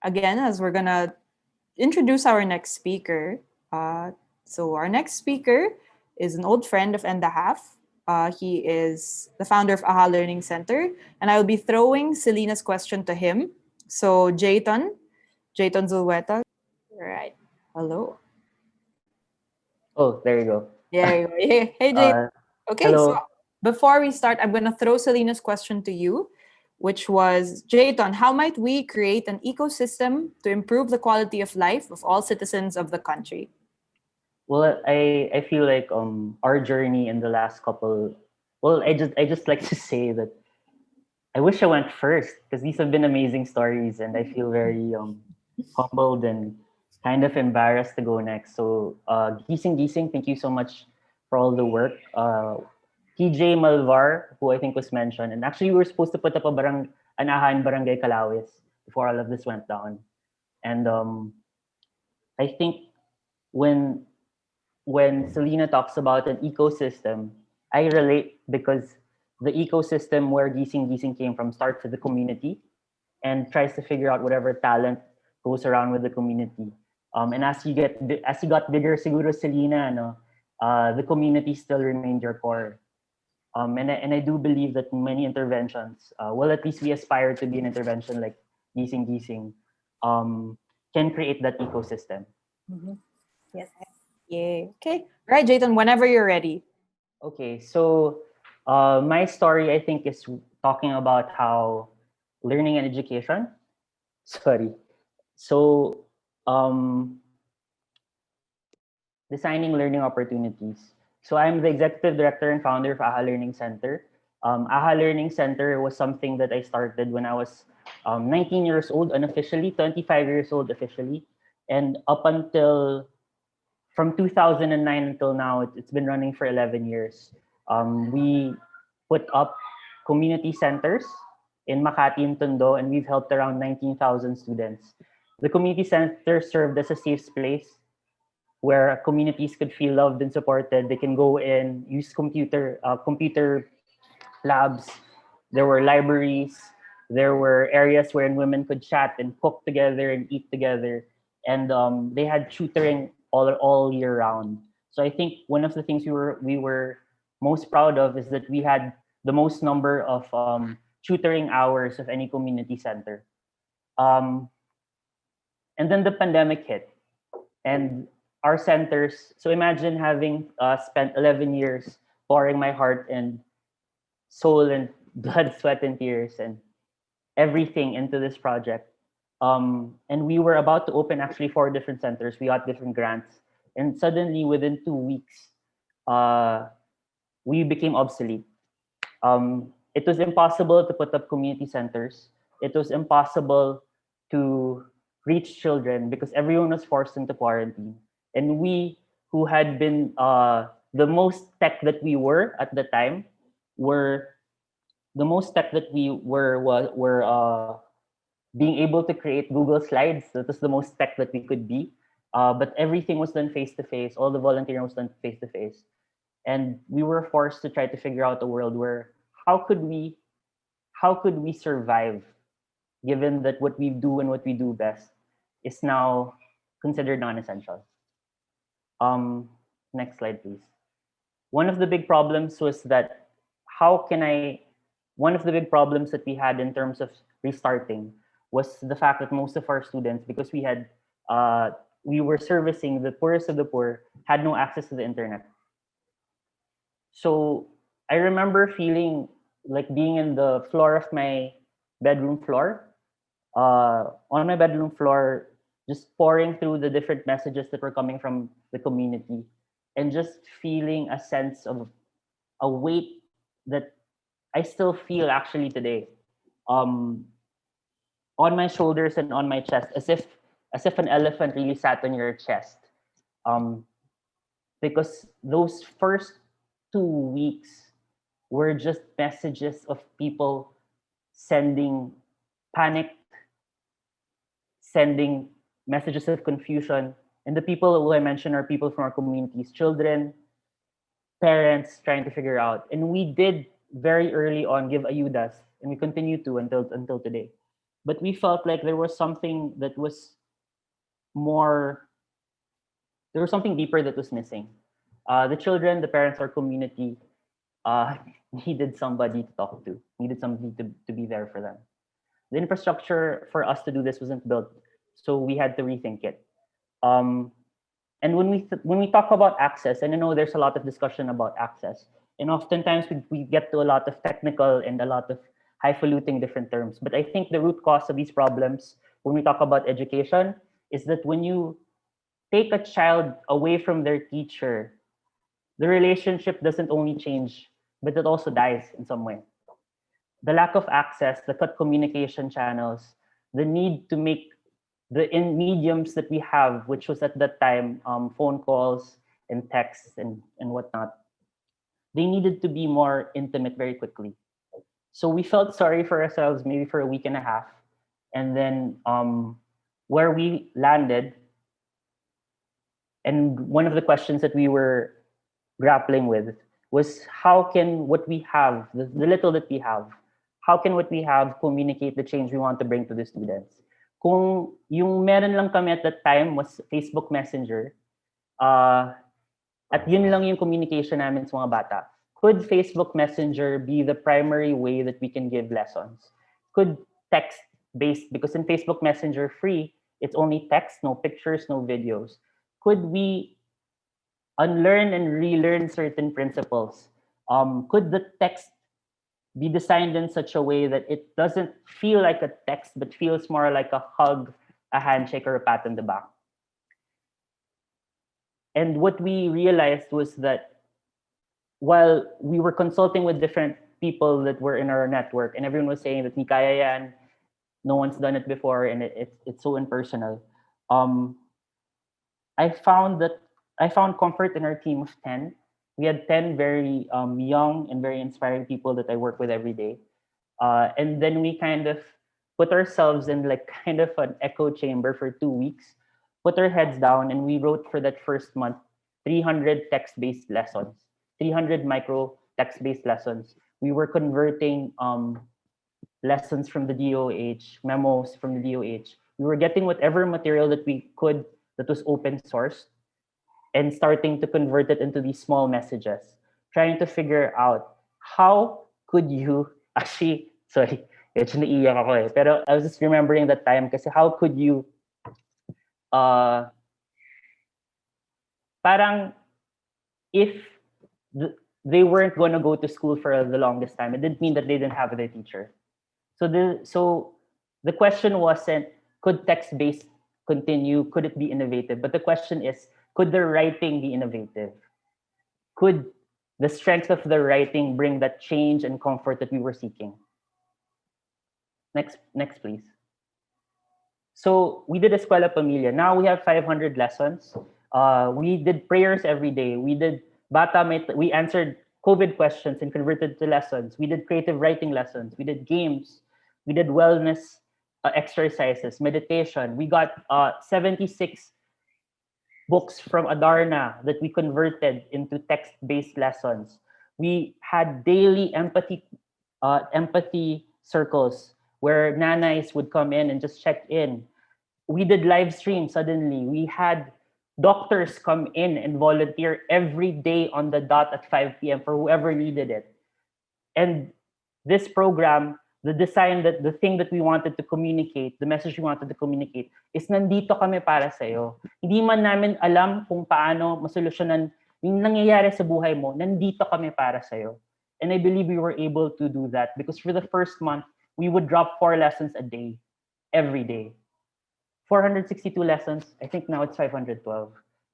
again, as we're gonna introduce our next speaker. So our next speaker is an old friend of And a Half. He is the founder of AHA Learning Center, and I will be throwing Selena's question to him. So Jaton Zueleta. Right. Hello. Oh, there you go. There you go. Hey, Jaton. Uh, Okay, so Hello. before we start, I'm going to throw Selena's question to you, which was, Jaton, how might we create an ecosystem to improve the quality of life of all citizens of the country? Well, I feel like our journey in the last couple. Well, I just like to say that I wish I went first because these have been amazing stories, and I feel very humbled and kind of embarrassed to go next. So, Gising, thank you so much for all the work. TJ Malvar, who I think was mentioned, and actually we were supposed to put up an AHA in Barangay Calawis before all of this went down, and I think when Selena talks about an ecosystem, I relate because the ecosystem where Gising came from starts with the community and tries to figure out whatever talent goes around with the community. And as you got bigger, siguro Selena, the community still remained your core. And I do believe that many interventions, well, at least we aspire to be an intervention like Gising, can create that ecosystem. Mhm. Yes. Yeah. Okay. Right, Jaton, whenever you're ready. Okay, so my story, I think, is talking about how learning and education. Sorry. So, um, designing learning opportunities. So, I'm the executive director and founder of AHA Learning Center. AHA Learning Center was something that I started when I was 19 years old unofficially, 25 years old officially. And up until from 2009 until now, it's been running for 11 years. We put up community centers in Makati and Tondo, and we've helped around 19,000 students. The community center served as a safe place where communities could feel loved and supported. They can go in, use computer labs. There were libraries. There were areas wherein women could chat and cook together and eat together. And they had tutoring all year round. So I think one of the things we were most proud of is that we had the most number of tutoring hours of any community center. Um, and then the pandemic hit, and our centers. So imagine having spent 11 years pouring my heart and soul and blood, sweat, and tears and everything into this project. And we were about to open actually four different centers. We got different grants. And suddenly, within 2 weeks, uh, we became obsolete. It was impossible to put up community centers. It was impossible to reach children because everyone was forced into quarantine. And we, who had been the most tech that we were at the time, were the most tech that we were being able to create Google Slides. That was the most tech that we could be. But everything was done face to face. All the volunteering was done face to face, and we were forced to try to figure out a world where how could we how could we survive given that what we do and what we do best is now considered non-essential. Um, Next slide, please. One of the big problems was that how can I one of the big problems that we had in terms of restarting was the fact that most of our students, because uh, we were servicing the poorest of the poor, had no access to the internet. So I remember feeling like being in the floor of my bedroom floor, on my bedroom floor, just pouring through the different messages that were coming from the community, and just feeling a sense of a weight that I still feel actually today, um, on my shoulders and on my chest, as if an elephant really sat on your chest. Um, because those first 2 weeks were just messages of people sending panicked, sending messages of confusion. And the people who I mentioned are people from our communities, children, parents trying to figure out. And we did very early on give ayudas, and we continue to until today. but we felt like there was something that was more, there was something deeper that was missing. The children, the parents, our community uh, needed somebody to talk to, needed somebody to be there for them. The infrastructure for us to do this wasn't built, so we had to rethink it. Um, and when we talk about access, and I know there's a lot of discussion about access, and oftentimes we get to a lot of technical and a lot of highfalutin different terms. But I think the root cause of these problems when we talk about education is that when you take a child away from their teacher, the relationship doesn't only change, but it also dies in some way. The lack of access, the cut communication channels, the need to make the in mediums that we have, which was at that time phone calls and texts and whatnot, they needed to be more intimate very quickly. So we felt sorry for ourselves maybe for a week and a half. And then where we landed, and one of the questions that we were grappling with was how can what we have, the little that we have, how can what we have communicate the change we want to bring to the students? Kung yung meron lang kami at that time was Facebook Messenger, uh, at yun lang yung communication namin sa mga bata, could Facebook Messenger be the primary way that we can give lessons? Could text-based, because in Facebook Messenger free, it's only text, no pictures, no videos. Could we unlearn and relearn certain principles? Could the text be designed in such a way that it doesn't feel like a text, but feels more like a hug, a handshake, or a pat on the back? And what we realized was that while we were consulting with different people that were in our network, and everyone was saying that ni kaya yan, no one's done it before, and it's so impersonal. Um, I found that I found comfort in our team of 10. We had 10 very young and very inspiring people that I work with every day. And then we kind of put ourselves in like kind of an echo chamber for 2 weeks, put our heads down, and we wrote for that first month 300 text-based lessons, 300 micro text-based lessons. We were converting lessons from the DOH, memos from the DOH. We were getting whatever material that we could that was open source and starting to convert it into these small messages, trying to figure out how could you actually, sorry, medyo naiiyak ako eh. Pero I was just remembering that time kasi how could you, uh, parang if they weren't going to go to school for the longest time, it didn't mean that they didn't have their teacher. So the question wasn't could text-based continue, could it be innovative? But the question is, could the writing be innovative? Could the strength of the writing bring that change and comfort that we were seeking? Next, please. So we did escuela familia. Now we have 500 lessons. We did prayers every day. We did we answered COVID questions and converted to lessons. We did creative writing lessons. We did games. We did wellness exercises, meditation. We got 76 books from Adarna that we converted into text-based lessons. We had daily empathy circles where nanays would come in and just check in. We did live stream suddenly. We had doctors come in and volunteer every day on the dot at 5 p.m. for whoever needed it. And this program, the thing that we wanted to communicate, the message we wanted to communicate is nandito kami para sa'yo. Hindi man namin alam kung paano masolusyonan yung nangyayari sa buhay mo, nandito kami para sa'yo. And I believe we were able to do that because for the first month, we would drop 4 lessons a day, every day. 462 lessons, I think now it's 512.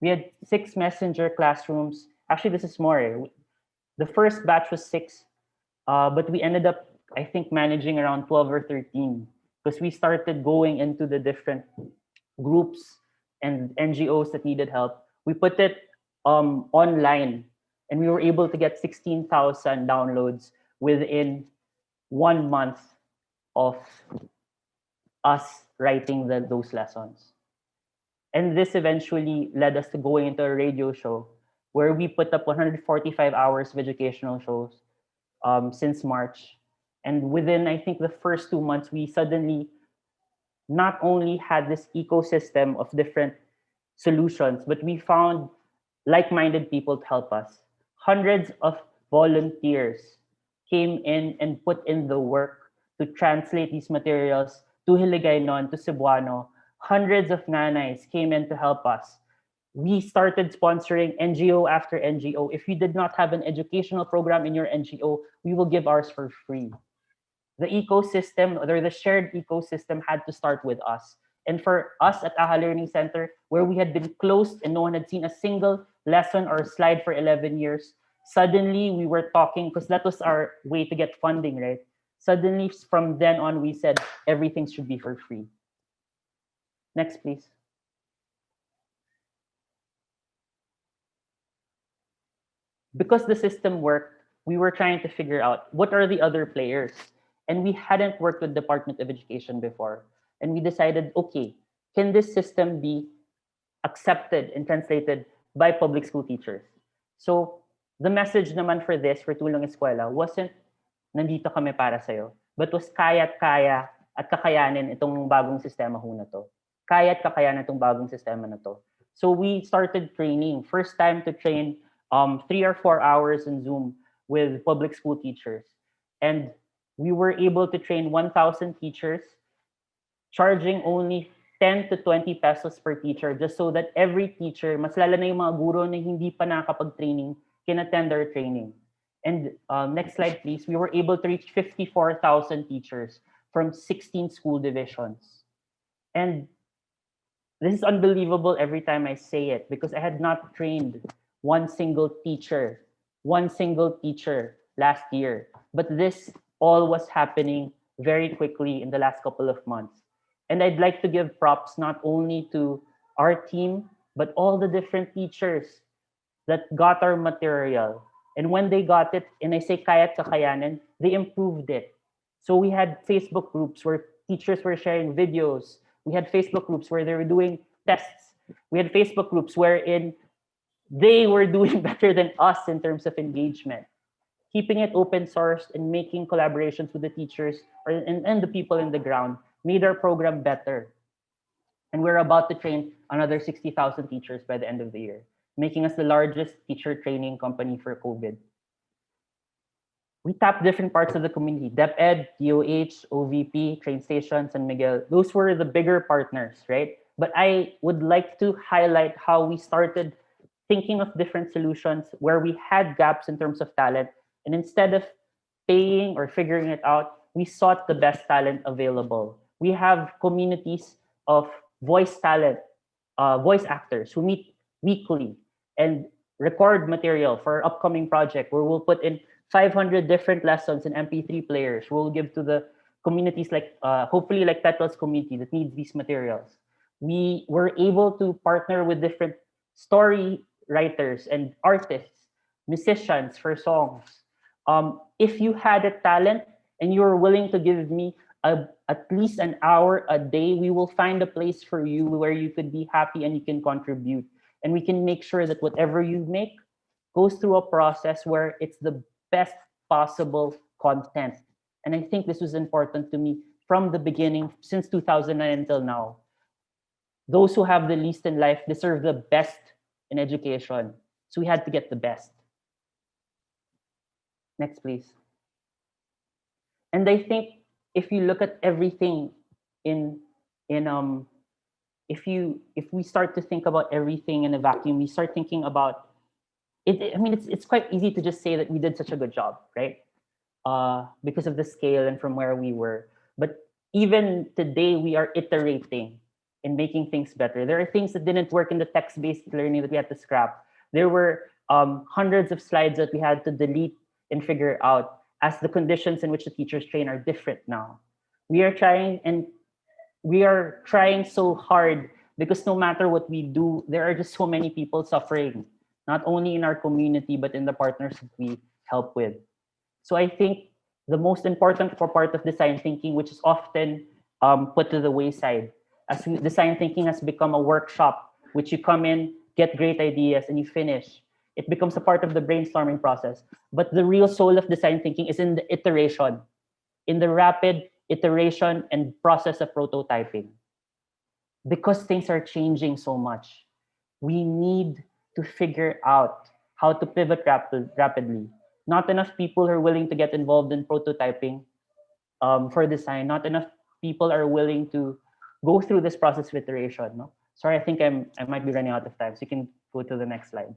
We had 6 messenger classrooms. Actually, this is more. The first batch was 6, but we ended up, I think, managing around 12 or 13 because we started going into the different groups and NGOs that needed help. We put it online and we were able to get 16,000 downloads within 1 month of us writing those lessons. And this eventually led us to going into a radio show where we put up 145 hours of educational shows since March. And within, I think, the first 2 months, we suddenly not only had this ecosystem of different solutions, but we found like-minded people to help us. Hundreds of volunteers came in and put in the work to translate these materials to Hiligaynon, to Cebuano. Hundreds of nanays came in to help us. We started sponsoring NGO after NGO. If you did not have an educational program in your NGO, we will give ours for free. The ecosystem or the shared ecosystem had to start with us. And for us at AHA Learning Center, where we had been closed and no one had seen a single lesson or slide for 11 years, suddenly we were talking, because that was our way to get funding, right? Suddenly, from then on, we said everything should be for free. Next, please. Because the system worked, we were trying to figure out what are the other players. And we hadn't worked with Department of Education before. And we decided, okay, can this system be accepted and translated by public school teachers? So the message naman for this, for Tulong Eskwela, wasn't nandito kami para sa'yo, but was kaya't kaya at kakayanin itong bagong sistema ho na to. Kaya't kakayanin itong bagong sistema na to. So we started training. First time to train 3 or 4 hours in Zoom with public school teachers. And we were able to train 1,000 teachers, charging only 10 to 20 pesos per teacher, just so that every teacher, mas lalo na yung mga guro na hindi pa nakakapag-training, can attend our training. And next slide, please. We were able to reach 54,000 teachers from 16 school divisions. And this is unbelievable every time I say it, because I had not trained one single teacher last year. But this all was happening very quickly in the last couple of months. And I'd like to give props not only to our team, but all the different teachers that got our material. And when they got it, and I say kaya't kakayanin, they improved it. So we had Facebook groups where teachers were sharing videos. We had Facebook groups where they were doing tests. We had Facebook groups wherein they were doing better than us in terms of engagement. Keeping it open sourced and making collaborations with the teachers and the people in the ground made our program better. And we're about to train another 60,000 teachers by the end of the year, making us the largest teacher training company for COVID. We tapped different parts of the community: DepEd, DOH, OVP, train stations, and Miguel. Those were the bigger partners, right? But I would like to highlight how we started thinking of different solutions where we had gaps in terms of talent. And instead of paying or figuring it out, we sought the best talent available. We have communities of voice talent, voice actors who meet weekly and record material for our upcoming project, where we'll put in 500 different lessons in MP3 players. We'll give to the communities like, hopefully like Tetel's community that needs these materials. We were able to partner with different story writers and artists, musicians for songs. If you had a talent and you are willing to give me at least an hour a day, we will find a place for you where you could be happy and you can contribute. And we can make sure that whatever you make goes through a process where it's the best possible content. And I think this was important to me from the beginning, since 2009 until now. Those who have the least in life deserve the best in education. So we had to get the best. Next, please. And I think if you look at everything in if we start to think about everything in a vacuum, we start thinking about it. I mean, it's quite easy to just say that we did such a good job, right? Because of the scale and from where we were. But even today, we are iterating and making things better. There are things that didn't work in the text-based learning that we had to scrap. There were hundreds of slides that we had to delete and figure out, as the conditions in which the teachers train are different now. We are trying so hard, because no matter what we do, there are just so many people suffering, not only in our community, but in the partners that we help with. So I think the most important part of design thinking, which is often put to the wayside, design thinking has become a workshop, which you come in, get great ideas, and you finish. It becomes a part of the brainstorming process. But the real soul of design thinking is in the iteration, in the rapid iteration, and process of prototyping. Because things are changing so much, we need to figure out how to pivot rapidly. Not enough people are willing to get involved in prototyping for design. Not enough people are willing to go through this process of iteration. No? Sorry, I think I might be running out of time, so you can go to the next slide.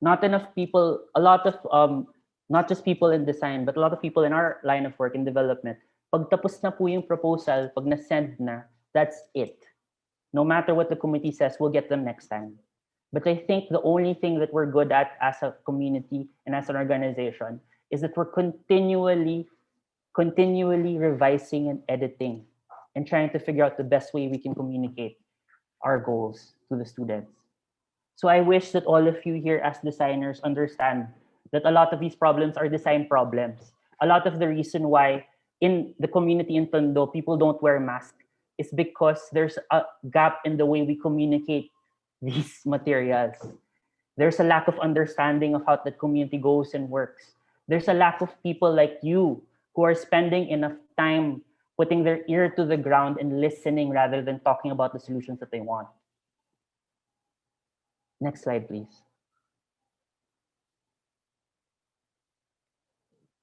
Not enough people, a lot of, not just people in design, but a lot of people in our line of work in development, pag tapos na po yung proposal, pag na-send na, that's it. No matter what the committee says, we'll get them next time. But I think the only thing that we're good at as a community and as an organization is that we're continually revising and editing and trying to figure out the best way we can communicate our goals to the students. So I wish that all of you here as designers understand that a lot of these problems are design problems. A lot of the reason why in the community in Tondo people don't wear masks is because there's a gap in the way we communicate these materials. There's a lack of understanding of how the community goes and works. There's a lack of people like you who are spending enough time putting their ear to the ground and listening rather than talking about the solutions that they want. Next slide, please.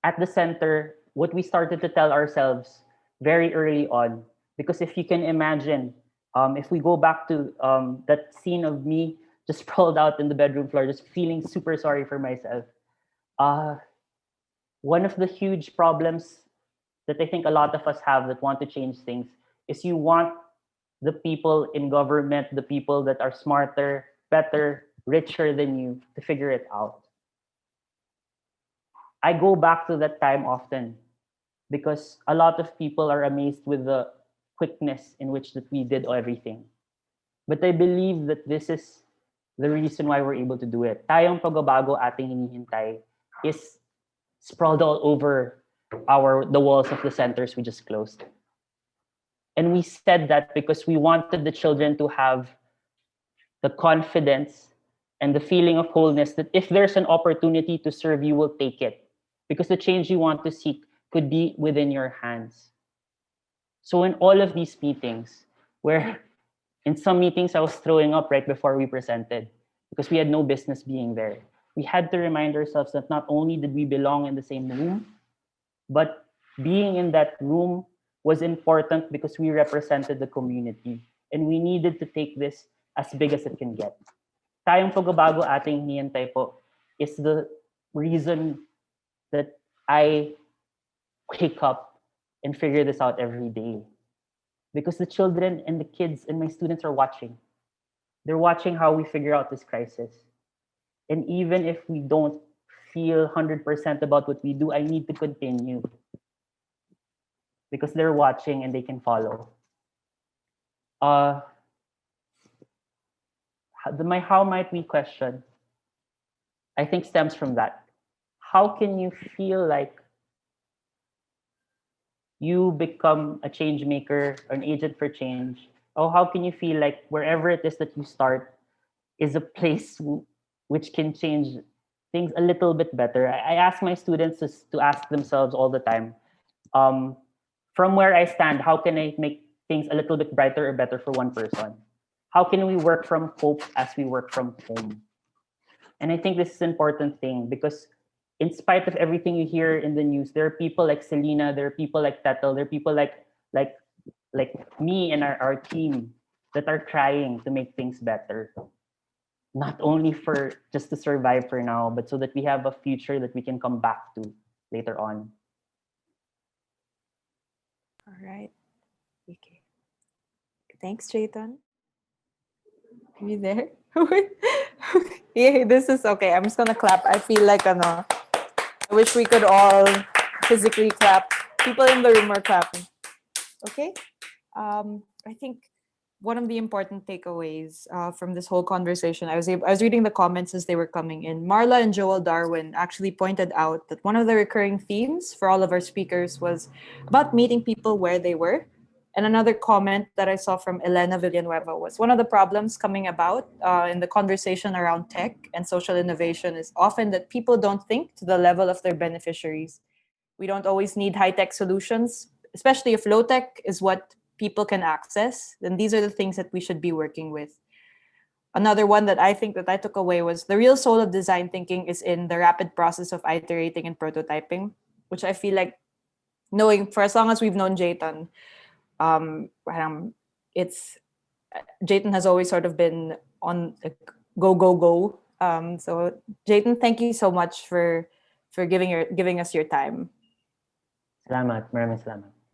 At the center, what we started to tell ourselves very early on, because if you can imagine, if we go back to that scene of me just sprawled out in the bedroom floor, just feeling super sorry for myself, one of the huge problems that I think a lot of us have that want to change things is you want the people in government, the people that are smarter, better, richer than you to figure it out. I go back to that time often because a lot of people are amazed with the quickness in which that we did everything. But I believe that this is the reason why we're able to do it. Tayong pagbabago ating hinihintay is sprawled all over the walls of the centers we just closed. And we said that because we wanted the children to have the confidence and the feeling of wholeness that if there's an opportunity to serve, you will take it. Because the change you want to seek could be within your hands. So in all of these meetings, where in some meetings I was throwing up right before we presented because we had no business being there. We had to remind ourselves that not only did we belong in the same room, but being in that room was important because we represented the community and we needed to take this as big as it can get. Tayong pagbabago ating hinihintay po is the reason that I wake up and figure this out every day. Because the children and the kids and my students are watching. They're watching how we figure out this crisis. And even if we don't feel 100% about what we do, I need to continue. Because they're watching and they can follow. My how might we question, I think stems from that. How can you feel like you become a change maker, an agent for change? Or how can you feel like wherever it is that you start is a place which can change things a little bit better? I ask my students to ask themselves all the time, from where I stand, how can I make things a little bit brighter or better for one person? How can we work from hope as we work from home? And I think this is an important thing because in spite of everything you hear in the news, there are people like Selena, there are people like Tetel, there are people like me and our team that are trying to make things better. Not only for just to survive for now, but so that we have a future that we can come back to later on. All right. Okay. Thanks, Jaton. Are you there? Yeah, this is okay. I'm just gonna clap. I feel like I wish we could all physically clap. People in the room are clapping. Okay. I think one of the important takeaways from this whole conversation, I was reading the comments as they were coming in. Marla and Joel Darwin actually pointed out that one of the recurring themes for all of our speakers was about meeting people where they were. And another comment that I saw from Elena Villanueva was one of the problems coming about in the conversation around tech and social innovation is often that people don't think to the level of their beneficiaries. We don't always need high-tech solutions, especially if low-tech is what people can access. Then these are the things that we should be working with. Another one that I think that I took away was the real soul of design thinking is in the rapid process of iterating and prototyping, which I feel like knowing for as long as we've known Jaton, it's Jaton has always sort of been on like, go go go. So Jaton, thank you so much for giving us your time. Salamat. Maraming salamat.